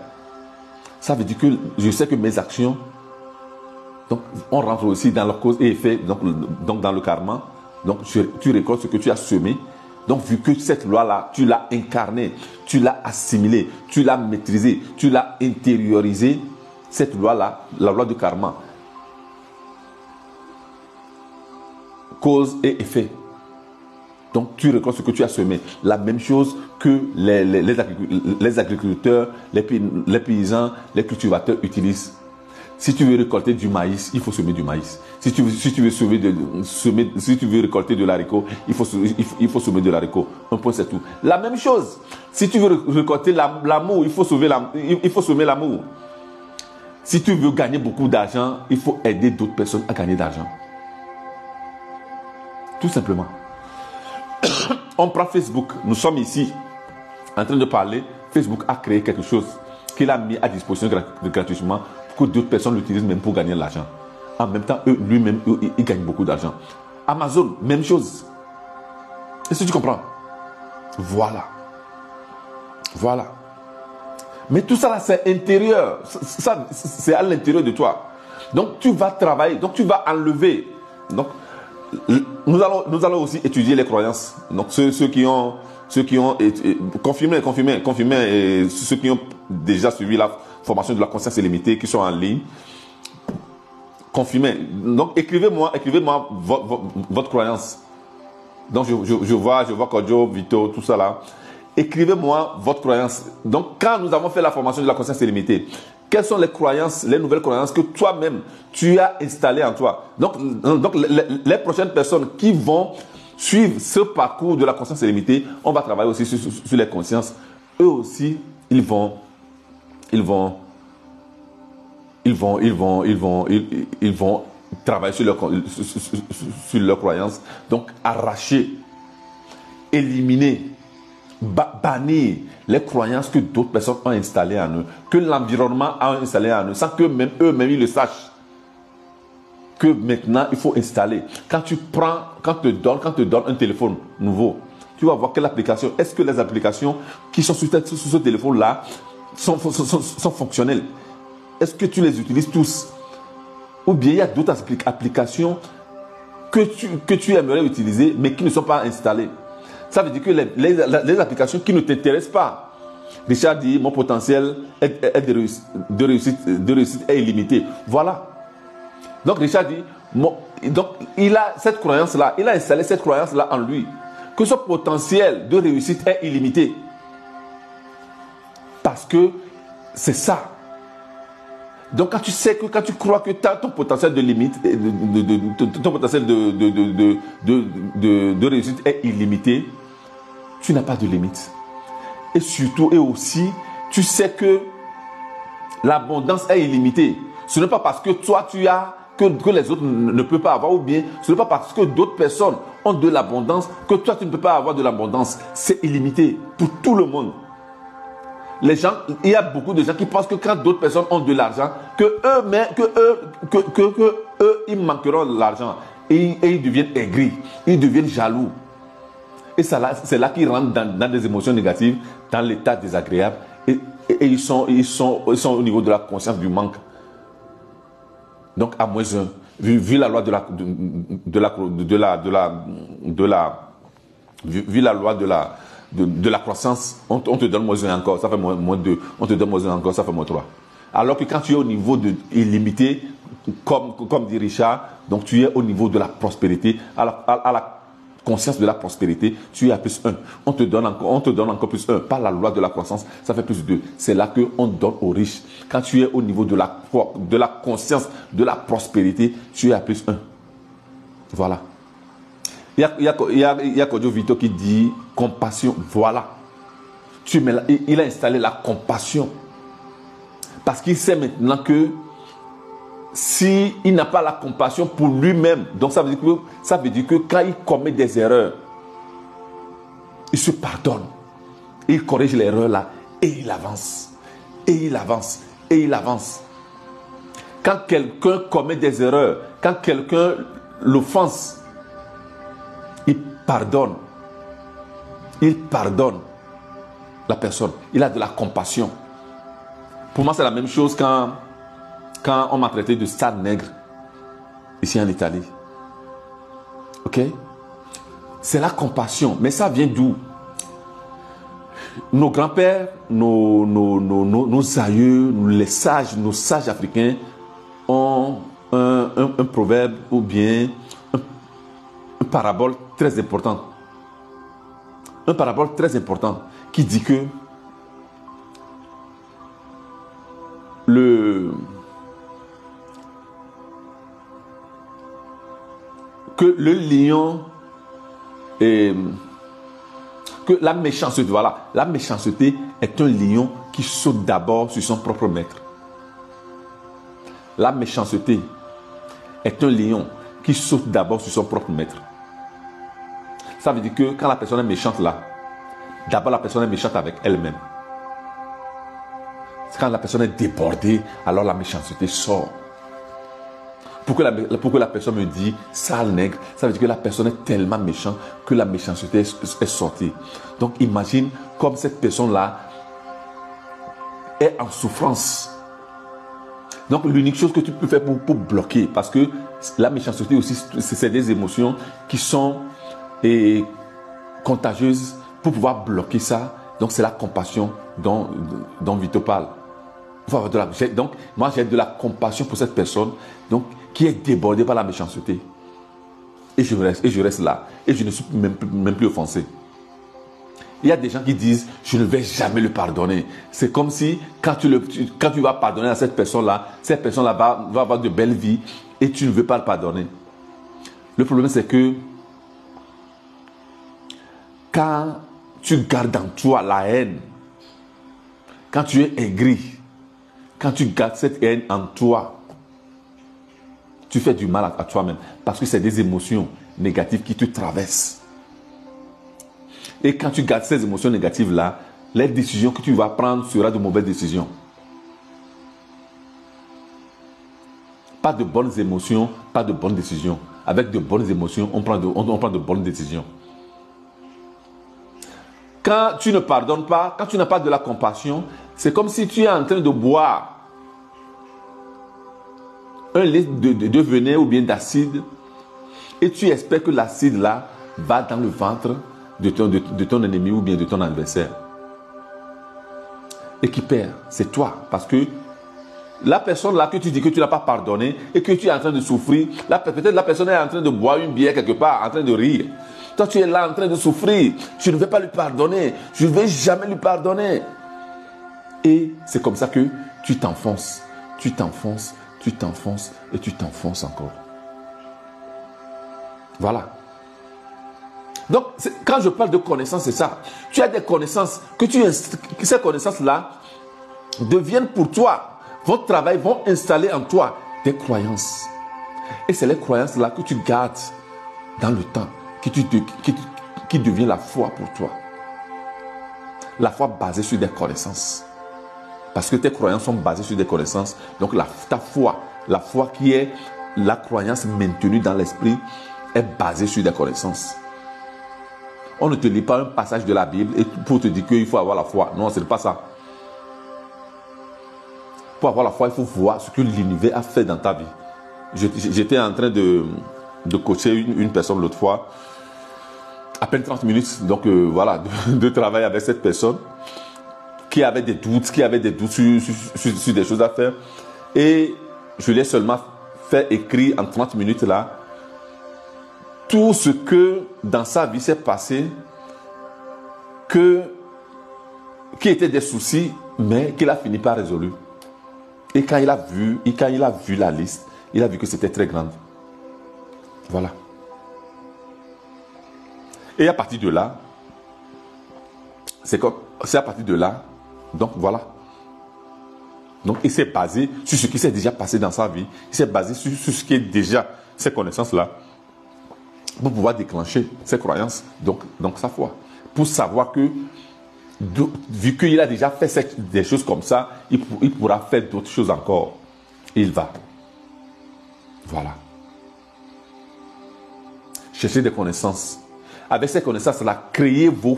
Ça veut dire que je sais que mes actions, donc on rentre aussi dans leur cause et effet, donc dans le karma. Donc tu récoltes ce que tu as semé. Donc vu que cette loi-là, tu l'as incarnée, tu l'as assimilée, tu l'as maîtrisée, tu l'as intériorisée, cette loi-là, la loi du karma, cause et effet. Donc tu récoltes ce que tu as semé. La même chose que les agriculteurs, les paysans, les cultivateurs utilisent. Si tu veux récolter du maïs, il faut semer du maïs. Si tu veux récolter de l'haricot, il faut semer de l'haricot. Un point, c'est tout. La même chose. Si tu veux récolter l'amour, il faut semer l'amour. Si tu veux gagner beaucoup d'argent, il faut aider d'autres personnes à gagner d'argent. Tout simplement. On prend Facebook. Nous sommes ici en train de parler. Facebook a créé quelque chose qu'il a mis à disposition gratuitement pour que d'autres personnes l'utilisent même pour gagner de l'argent. En même temps, lui-même, il gagne beaucoup d'argent. Amazon, même chose. Est-ce que tu comprends? Voilà. Voilà. Mais tout ça, là, c'est intérieur. Ça, c'est à l'intérieur de toi. Donc, tu vas travailler. Donc, tu vas enlever. Donc, nous allons aussi étudier les croyances. Donc, ceux qui ont confirmé, et ceux qui ont déjà suivi la formation de la conscience illimitée, qui sont en ligne, confirmez. Donc, écrivez-moi votre croyance. Donc, je vois Kodjo, Vito, tout ça là. Écrivez-moi votre croyance. Donc, quand nous avons fait la formation de la conscience illimitée, quelles sont les croyances, les nouvelles croyances que toi-même, tu as installées en toi? Donc les prochaines personnes qui vont suivre ce parcours de la conscience illimitée, on va travailler aussi sur les consciences. Eux aussi, ils vont travailler sur leurs croyances. Donc, arracher, éliminer, bannir les croyances que d'autres personnes ont installées en eux, que l'environnement a installé en eux, sans que même eux-mêmes ils le sachent. Que maintenant il faut installer. Quand tu te donnes un téléphone nouveau, tu vas voir quelle application. Est-ce que les applications qui sont sur ce téléphone-là sont fonctionnelles? Est-ce que tu les utilises tous? Ou bien il y a d'autres applications que tu aimerais utiliser, mais qui ne sont pas installées. Ça veut dire que les applications qui ne t'intéressent pas. Richard dit, mon potentiel de réussite est illimité. Voilà. Donc Richard dit, donc il a cette croyance-là, il a installé cette croyance-là en lui, que son potentiel de réussite est illimité. Parce que c'est ça. Donc quand tu crois que ton potentiel de limite, ton potentiel de réussite est illimité, tu n'as pas de limite. Et surtout, et aussi, tu sais que l'abondance est illimitée. Ce n'est pas parce que toi tu as, que les autres ne peuvent pas avoir, ou bien ce n'est pas parce que d'autres personnes ont de l'abondance que toi tu ne peux pas avoir de l'abondance. C'est illimité pour tout le monde. Il y a beaucoup de gens qui pensent que quand d'autres personnes ont de l'argent, que eux, ils manqueront de l'argent. Et ils deviennent aigris, ils deviennent jaloux. Et c'est là qu'ils rentrent dans des émotions négatives, dans l'état désagréable. Et ils sont au niveau de la conscience du manque. Donc à moins 1, vu la loi de la croissance, on te donne moins 1 encore, ça fait moins 2. On te donne moins 1 encore, ça fait moins 3. Alors que quand tu es au niveau illimité, comme dit Richard, donc tu es au niveau de la prospérité, à la conscience de la prospérité, tu es à plus 1. On te donne encore plus 1. Par la loi de la croissance, ça fait plus 2. C'est là qu'on donne aux riches. Quand tu es au niveau de la conscience de la prospérité, tu es à plus 1. Voilà. Il y a Kodjo Vito qui dit compassion. Voilà. Il a installé la compassion. Parce qu'il sait maintenant que s'il n'a pas la compassion pour lui-même, donc ça veut dire que quand il commet des erreurs, il se pardonne. Il corrige l'erreur là et il avance. Et il avance, et il avance. Quand quelqu'un commet des erreurs, quand quelqu'un l'offense, il pardonne. Il pardonne la personne. Il a de la compassion. Pour moi, c'est la même chose quand on m'a traité de sale nègre ici en Italie. Ok? C'est la compassion. Mais ça vient d'où? Nos grands-pères, nos aïeux, nos sages africains ont un proverbe ou bien une parabole très importante. Un parabole très important qui dit que le lion et que la méchanceté, voilà, la méchanceté est un lion qui saute d'abord sur son propre maître. La méchanceté est un lion qui saute d'abord sur son propre maître. Ça veut dire que quand la personne est méchante là, d'abord la personne est méchante avec elle-même. Quand la personne est débordée, alors la méchanceté sort. Pour que la personne me dise sale nègre, ça veut dire que la personne est tellement méchante que la méchanceté est sortie. Donc imagine comme cette personne-là est en souffrance. Donc l'unique chose que tu peux faire pour bloquer, parce que la méchanceté aussi, c'est des émotions qui sont contagieuses. Pour pouvoir bloquer ça, donc c'est la compassion dont Vito parle. Donc moi j'ai de la compassion pour cette personne donc, qui est débordée par la méchanceté. Et je reste là. Et je ne suis même plus offensé. Il y a des gens qui disent, je ne vais jamais le pardonner. C'est comme si, quand tu vas pardonner à cette personne-là va avoir de belles vies et tu ne veux pas le pardonner. Le problème, c'est que quand tu gardes en toi la haine, quand tu es aigri, quand tu gardes cette haine en toi, tu fais du mal à toi-même parce que c'est des émotions négatives qui te traversent. Et quand tu gardes ces émotions négatives-là, les décisions que tu vas prendre seront de mauvaises décisions. Pas de bonnes émotions, pas de bonnes décisions. Avec de bonnes émotions, on prend de bonnes décisions. Quand tu ne pardonnes pas, quand tu n'as pas de la compassion, c'est comme si tu es en train de boire un litre de venin ou bien d'acide et tu espères que l'acide là va dans le ventre de ton ennemi ou bien de ton adversaire. Et qui perd, c'est toi. Parce que la personne là que tu dis que tu n'as pas pardonné et que tu es en train de souffrir, peut-être la personne est en train de boire une bière quelque part, en train de rire. Toi, tu es là en train de souffrir. Je ne vais pas lui pardonner. Je ne vais jamais lui pardonner. Et c'est comme ça que tu t'enfonces. Tu t'enfonces, tu t'enfonces et tu t'enfonces encore. Voilà. Donc, quand je parle de connaissances, c'est ça. Tu as des connaissances, ces connaissances-là deviennent pour toi, votre travail, vont installer en toi des croyances. Et c'est les croyances-là que tu gardes dans le temps. Qui devient la foi pour toi. La foi basée sur des connaissances. Parce que tes croyances sont basées sur des connaissances. Donc ta foi, la foi qui est la croyance maintenue dans l'esprit, est basée sur des connaissances. On ne te lit pas un passage de la Bible et pour te dire qu'il faut avoir la foi. Non, ce n'est pas ça. Pour avoir la foi, il faut voir ce que l'univers a fait dans ta vie. J'étais en train de coacher une personne l'autre fois. À peine 30 minutes, donc voilà, de travail avec cette personne qui avait des doutes, sur des choses à faire. Et je lui ai seulement fait écrire en 30 minutes là tout ce que dans sa vie s'est passé, qui étaient des soucis, mais qu'il a fini par résoudre. Et quand il a vu la liste, il a vu que c'était très grande. Voilà. Et à partir de là, c'est à partir de là, donc voilà. Donc il s'est basé sur ce qui s'est déjà passé dans sa vie. Il s'est basé sur ce qui est déjà, ces connaissances-là, pour pouvoir déclencher ses croyances, donc sa foi. Pour savoir que vu qu'il a déjà fait des choses comme ça, il pourra faire d'autres choses encore. Et il va. Voilà. Cherchez des connaissances. Avec ces connaissances-là, créez vos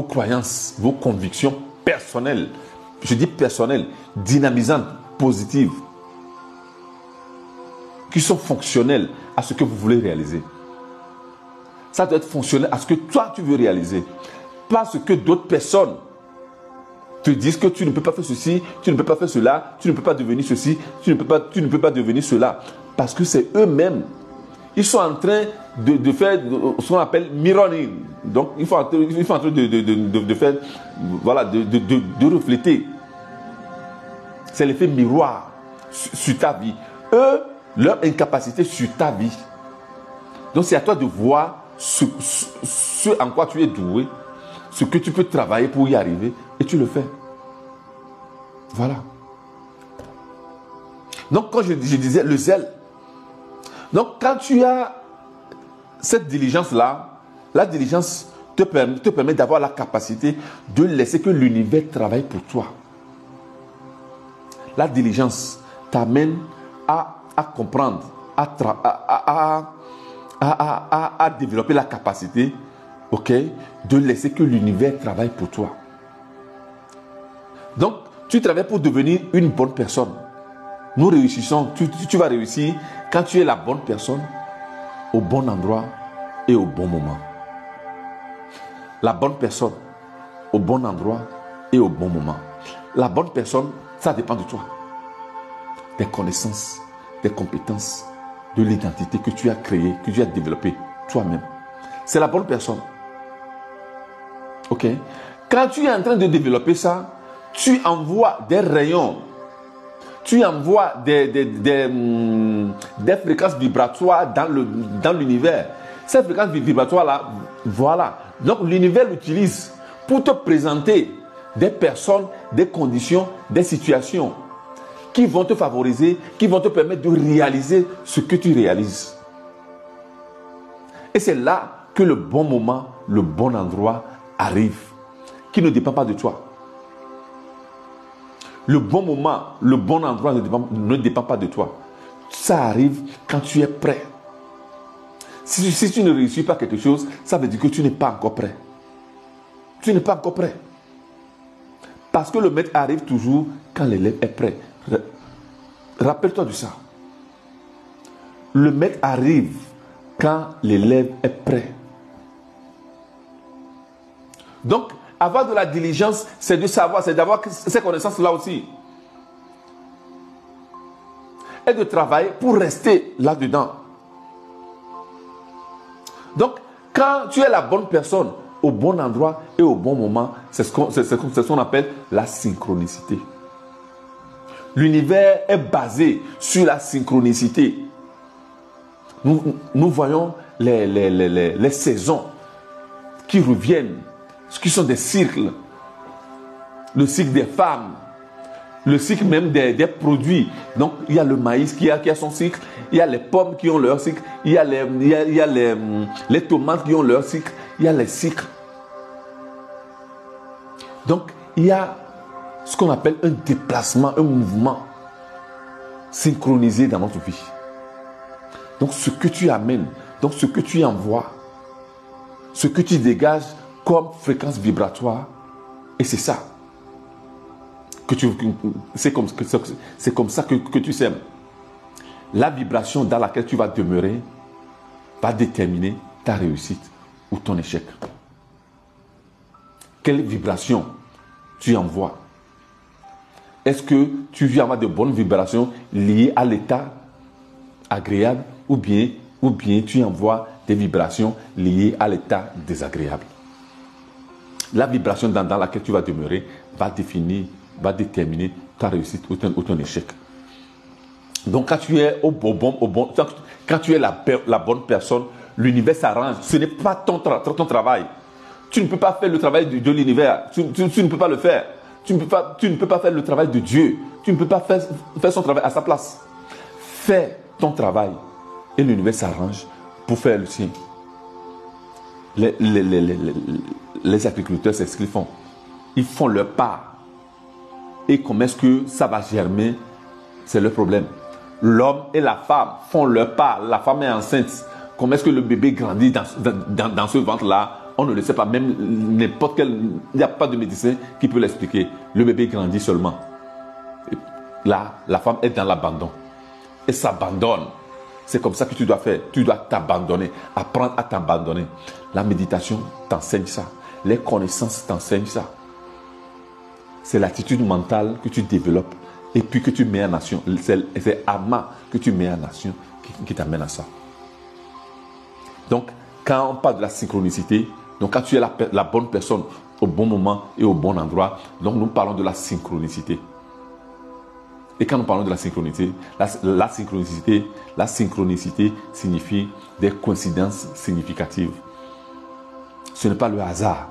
croyances, vos convictions personnelles. Je dis personnelles, dynamisantes, positives, qui sont fonctionnelles à ce que vous voulez réaliser. Ça doit être fonctionnel à ce que toi tu veux réaliser. Pas ce que d'autres personnes te disent que tu ne peux pas faire ceci, tu ne peux pas faire cela, tu ne peux pas devenir ceci, tu ne peux pas devenir cela. Parce que c'est eux-mêmes. Ils sont en train de faire ce qu'on appelle mirroring. Donc, ils sont en train de faire, voilà, de refléter. C'est l'effet miroir sur ta vie. Eux, leur incapacité sur ta vie. Donc, c'est à toi de voir ce en quoi tu es doué, ce que tu peux travailler pour y arriver, et tu le fais. Voilà. Donc, quand je disais le zèle, donc quand tu as cette diligence-là, la diligence te permet d'avoir la capacité de laisser que l'univers travaille pour toi. La diligence t'amène à comprendre, à développer la capacité, ok, de laisser que l'univers travaille pour toi. Donc, tu travailles pour devenir une bonne personne. Nous réussissons, tu vas réussir quand tu es la bonne personne, au bon endroit et au bon moment. La bonne personne, au bon endroit et au bon moment. La bonne personne, ça dépend de toi. Des connaissances, des compétences, de l'identité que tu as créée, que tu as développée toi-même. C'est la bonne personne. Ok? Quand tu es en train de développer ça, tu envoies des rayons, tu envoies des fréquences vibratoires dans l'univers. Ces fréquences vibratoires-là, voilà. Donc l'univers l'utilise pour te présenter des personnes, des conditions, des situations qui vont te favoriser, qui vont te permettre de réaliser ce que tu réalises. Et c'est là que le bon moment, le bon endroit arrive, qui ne dépend pas de toi. Le bon moment, le bon endroit ne dépend pas de toi. Ça arrive quand tu es prêt. Si tu ne réussis pas quelque chose, ça veut dire que tu n'es pas encore prêt. Tu n'es pas encore prêt. Parce que le maître arrive toujours quand l'élève est prêt. Rappelle-toi de ça. Le maître arrive quand l'élève est prêt. Donc, avoir de la diligence, c'est de savoir, c'est d'avoir ces connaissances-là aussi. Et de travailler pour rester là-dedans. Donc, quand tu es la bonne personne, au bon endroit et au bon moment, c'est ce qu'on appelle la synchronicité. L'univers est basé sur la synchronicité. Nous voyons les saisons qui reviennent, qui sont des cycles. Le cycle des femmes, le cycle même des produits. Donc, il y a le maïs qui a son cycle, il y a les pommes qui ont leur cycle, il y a les tomates qui ont leur cycle, il y a les cycles. Donc, il y a ce qu'on appelle un déplacement, un mouvement synchronisé dans notre vie. Donc, ce que tu amènes, donc ce que tu envoies, ce que tu dégages comme fréquence vibratoire, et c'est ça. C'est comme ça que tu sèmes. La vibration dans laquelle tu vas demeurer va déterminer ta réussite ou ton échec. Quelle vibration tu envoies? Est-ce que tu viens avoir de bonnes vibrations liées à l'état agréable ou bien tu envoies des vibrations liées à l'état désagréable? La vibration dans laquelle tu vas demeurer va déterminer ta réussite ou ton échec. Donc quand tu es quand tu es la bonne personne, l'univers s'arrange. Ce n'est pas ton travail. Tu ne peux pas faire le travail de l'univers. Tu ne peux pas le faire. Tu ne peux pas faire le travail de Dieu. Tu ne peux pas faire son travail à sa place. Fais ton travail et l'univers s'arrange pour faire le sien. les agriculteurs, c'est ce qu'ils font. Ils font leur part. Et comment est-ce que ça va germer, c'est le problème. L'homme et la femme font leur part. La femme est enceinte. Comment est-ce que le bébé grandit dans ce ventre-là? On ne le sait pas. Même n'importe quel... Il n'y a pas de médecin qui peut l'expliquer. Le bébé grandit seulement. Et là, la femme est dans l'abandon. Et s'abandonne. C'est comme ça que tu dois faire. Tu dois t'abandonner. Apprendre à t'abandonner. La méditation t'enseigne ça. Les connaissances t'enseignent ça. C'est l'attitude mentale que tu développes et puis que tu mets en action. C'est Ama que tu mets en action qui t'amène à ça. Donc, quand on parle de la synchronicité, donc quand tu es la bonne personne au bon moment et au bon endroit, donc nous parlons de la synchronicité. Et quand nous parlons de la synchronicité, la synchronicité signifie des coïncidences significatives. Ce n'est pas le hasard.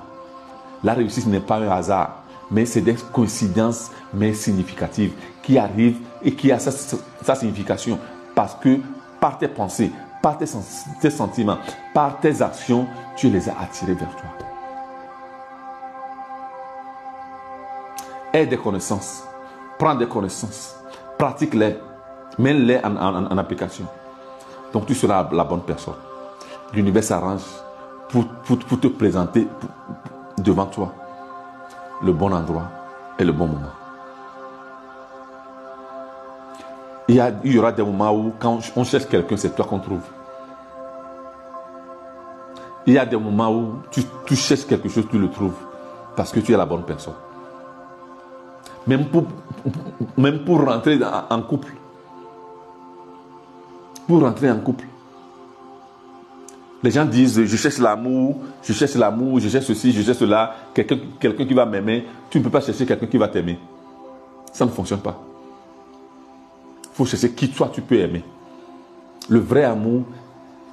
La réussite n'est pas un hasard, mais c'est des coïncidences mais significatives qui arrivent et qui a sa signification parce que par tes pensées, par tes sentiments, par tes actions, tu les as attirés vers toi. Aie des connaissances, prends des connaissances, pratique-les, mets-les en application. Donc tu seras la bonne personne. L'univers s'arrange pour te présenter devant toi le bon endroit et le bon moment. Il y aura des moments où quand on cherche quelqu'un, c'est toi qu'on trouve. Il y a des moments où tu cherches quelque chose, tu le trouves parce que tu es la bonne personne. Même pour rentrer en couple. Pour rentrer en couple. Les gens disent, je cherche l'amour, je cherche ceci, je cherche cela. Quelqu'un qui va m'aimer. Tu ne peux pas chercher quelqu'un qui va t'aimer. Ça ne fonctionne pas. Il faut chercher qui toi tu peux aimer. Le vrai amour,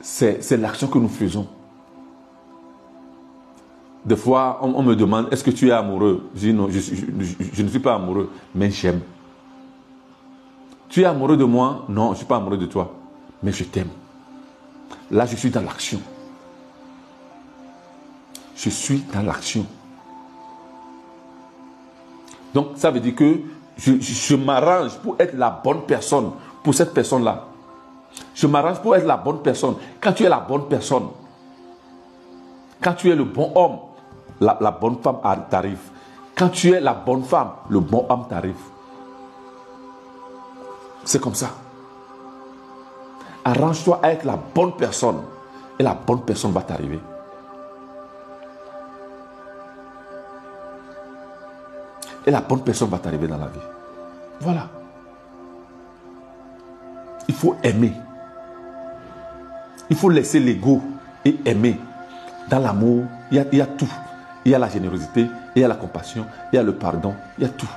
c'est l'action que nous faisons. Des fois, on me demande, est-ce que tu es amoureux? Je dis non, je ne suis pas amoureux, mais j'aime. Tu es amoureux de moi? Non, je ne suis pas amoureux de toi, mais je t'aime. Là, je suis dans l'action. Je suis dans l'action. Donc, ça veut dire que je m'arrange pour être la bonne personne pour cette personne-là. Je m'arrange pour être la bonne personne. Quand tu es la bonne personne, quand tu es le bon homme, la bonne femme t'arrive. Quand tu es la bonne femme, le bon homme t'arrive. C'est comme ça. Arrange-toi à être la bonne personne et la bonne personne va t'arriver. Et la bonne personne va t'arriver dans la vie. Voilà. Il faut aimer. Il faut laisser l'ego et aimer. Dans l'amour, il y a tout. Il y a la générosité, il y a la compassion, il y a le pardon, il y a tout.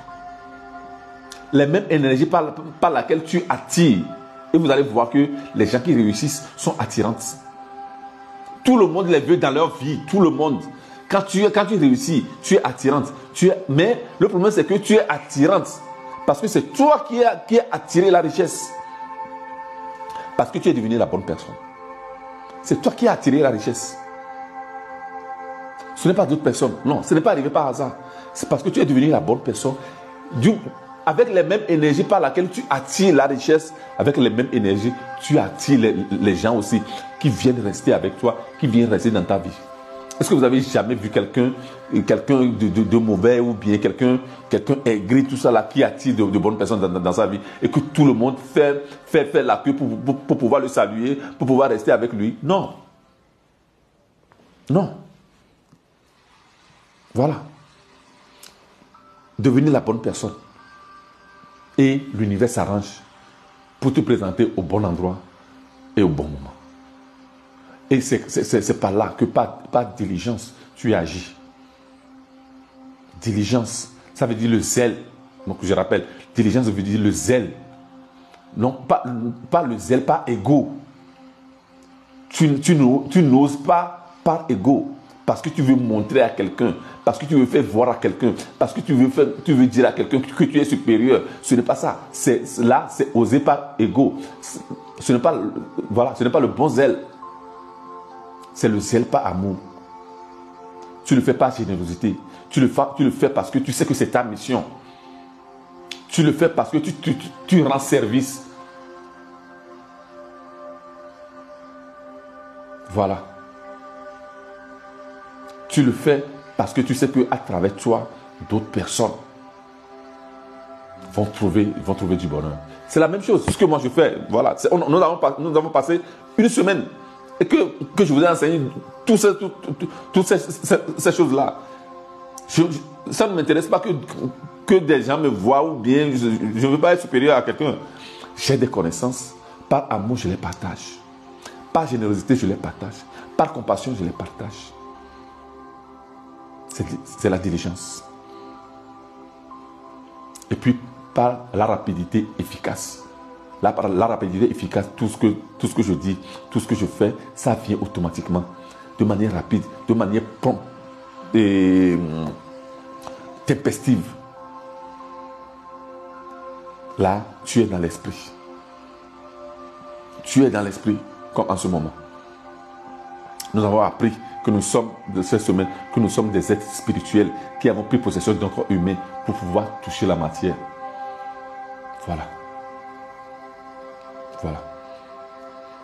Les mêmes énergies par laquelle tu attires. Et vous allez voir que les gens qui réussissent sont attirantes. Tout le monde les veut dans leur vie. Tout le monde. Quand tu réussis, tu es attirante. Mais le problème, c'est que tu es attirante. Parce que c'est toi qui as attiré la richesse. Parce que tu es devenu la bonne personne. C'est toi qui as attiré la richesse. Ce n'est pas d'autres personnes. Non, ce n'est pas arrivé par hasard. C'est parce que tu es devenu la bonne personne. Avec les mêmes énergies par lesquelles tu attires la richesse, avec les mêmes énergies, tu attires les gens aussi qui viennent rester avec toi, qui viennent rester dans ta vie. Est-ce que vous avez jamais vu quelqu'un de mauvais ou bien quelqu'un aigri, tout ça là, qui attire de bonnes personnes dans sa vie et que tout le monde fait la queue pour pouvoir le saluer, pour pouvoir rester avec lui? Non. Non. Voilà. Devenez la bonne personne. Et l'univers s'arrange pour te présenter au bon endroit et au bon moment. Et c'est par là que par diligence, tu agis. Diligence, ça veut dire le zèle. Donc je rappelle, diligence veut dire le zèle. Non, pas le zèle, pas égo. Tu n'oses pas par égo. Parce que tu veux montrer à quelqu'un, parce que tu veux faire voir à quelqu'un, parce que tu veux dire à quelqu'un que tu es supérieur. Ce n'est pas ça. C'est oser par égo. Ce n'est pas le bon zèle. C'est le zèle par amour. Tu le fais par générosité. Tu le fais parce que tu sais que c'est ta mission. Tu le fais parce que tu rends service. Voilà. Tu le fais parce que tu sais qu'à travers toi, d'autres personnes vont trouver du bonheur. C'est la même chose. Ce que moi je fais, voilà. Nous avons passé une semaine et que je vous ai enseigné toutes ces choses-là. Ça ne m'intéresse pas que des gens me voient ou bien je ne veux pas être supérieur à quelqu'un. J'ai des connaissances. Par amour, je les partage. Par générosité, je les partage. Par compassion, je les partage. C'est la diligence. Et puis, par la rapidité efficace. La rapidité efficace, tout ce que je dis, tout ce que je fais, ça vient automatiquement, de manière rapide, de manière prompte et tempestive. Là, tu es dans l'esprit. Tu es dans l'esprit, comme en ce moment. Nous avons appris que nous sommes, de cette semaine, que nous sommes des êtres spirituels qui avons pris possession d'un corps humain pour pouvoir toucher la matière. Voilà. Voilà.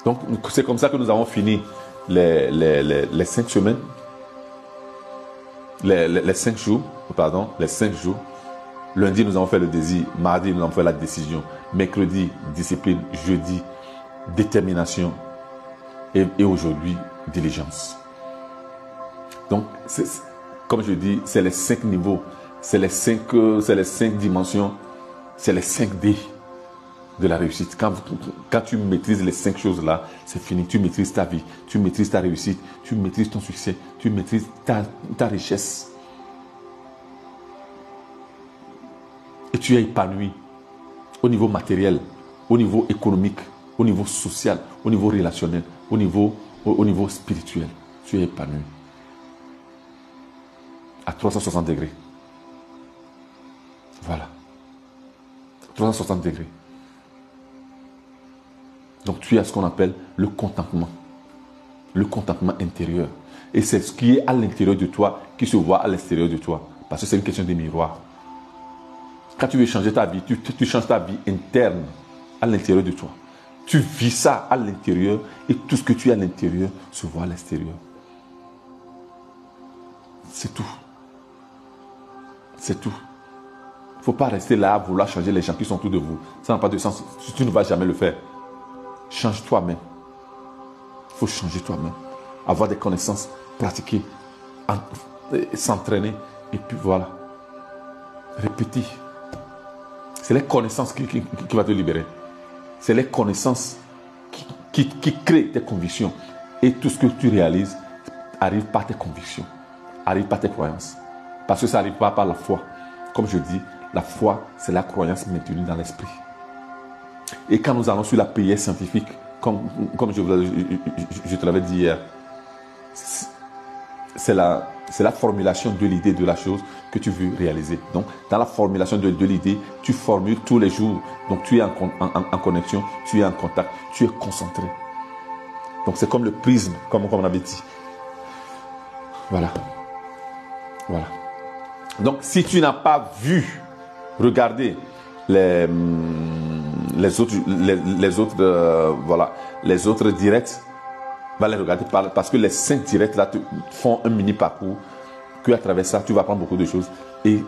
Donc, c'est comme ça que nous avons fini les 5 semaines, les 5 jours, pardon, les 5 jours. Lundi, nous avons fait le désir. Mardi, nous avons fait la décision. Mercredi, discipline. Jeudi, détermination. Et aujourd'hui, diligence. Donc, comme je dis, c'est les 5 niveaux. C'est les 5 dimensions. C'est les 5 D de la réussite. Quand tu maîtrises les 5 choses-là, c'est fini. Tu maîtrises ta vie. Tu maîtrises ta réussite. Tu maîtrises ton succès. Tu maîtrises ta richesse. Et tu es épanoui au niveau matériel, au niveau économique, au niveau social, au niveau relationnel, au niveau spirituel. Tu es épanoui. À 360 degrés. Voilà. 360 degrés. Donc tu as ce qu'on appelle le contentement. Le contentement intérieur. Et c'est ce qui est à l'intérieur de toi qui se voit à l'extérieur de toi. Parce que c'est une question de miroir. Quand tu veux changer ta vie, tu changes ta vie interne à l'intérieur de toi. Tu vis ça à l'intérieur et tout ce que tu as à l'intérieur se voit à l'extérieur. C'est tout. C'est tout. Il ne faut pas rester là à vouloir changer les gens qui sont autour de vous. Ça n'a pas de sens. Tu ne vas jamais le faire. Change toi-même. Il faut changer toi-même. Avoir des connaissances, pratiquer, s'entraîner. Et puis voilà. Répéter. C'est les connaissances qui vont te libérer. C'est les connaissances qui créent tes convictions. Et tout ce que tu réalises arrive par tes convictions. Arrive par tes croyances. Parce que ça n'arrive pas par la foi. Comme je dis, la foi, c'est la croyance maintenue dans l'esprit. Et quand nous allons sur la prière scientifique, comme je te l'avais dit hier, c'est la formulation de l'idée de la chose que tu veux réaliser. Donc, dans la formulation de l'idée, tu formules tous les jours. Donc, tu es en connexion, tu es en contact, tu es concentré. Donc, c'est comme le prisme, comme on avait dit. Voilà. Voilà. Donc, si tu n'as pas vu, regardez les autres directs, va les regarder parce que les 5 directs là te font un mini parcours que à travers ça tu vas apprendre beaucoup de choses et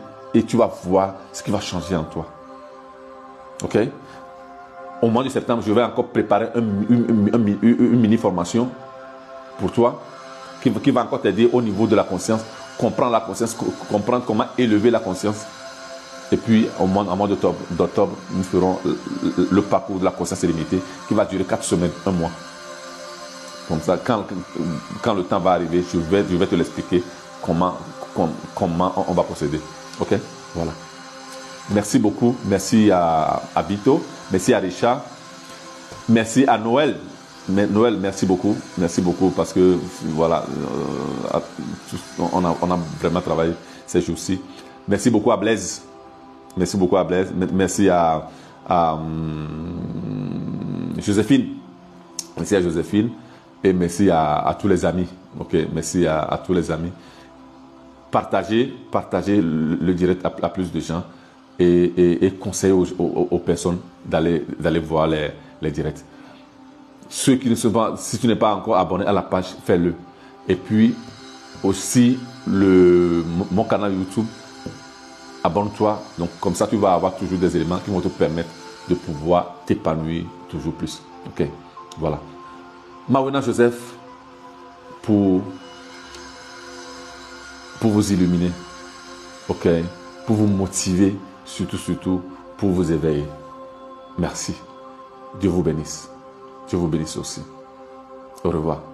tu vas voir ce qui va changer en toi. Ok? Au mois de septembre, je vais encore préparer une mini formation pour toi qui va encore t'aider au niveau de la conscience, comprendre la conscience, comprendre comment élever la conscience. Et puis, au mois d'octobre, nous ferons le parcours de la conscience illimitée qui va durer 4 semaines, 1 mois. Comme ça, quand le temps va arriver, je vais te l'expliquer comment on va procéder. Ok? Voilà. Merci beaucoup. Merci à Bito. Merci à Richard. Merci à Noël. Noël, merci beaucoup. Merci beaucoup parce que, voilà, on a vraiment travaillé ces jours-ci. Merci beaucoup à Blaise. Merci beaucoup à Blaise. Merci à Joséphine. Merci à Joséphine. Et merci à tous les amis. Ok, merci à tous les amis. partagez le direct à plus de gens et conseillez aux personnes d'aller voir les directs. Ceux qui ne sont pas, si tu n'es pas encore abonné à la page, fais-le. Et puis aussi mon canal YouTube, abonne-toi. Donc comme ça, tu vas avoir toujours des éléments qui vont te permettre de pouvoir t'épanouir toujours plus. Ok, voilà. Mawena Joseph pour vous illuminer. Ok, pour vous motiver, surtout pour vous éveiller. Merci. Dieu vous bénisse. Dieu vous bénisse aussi. Au revoir.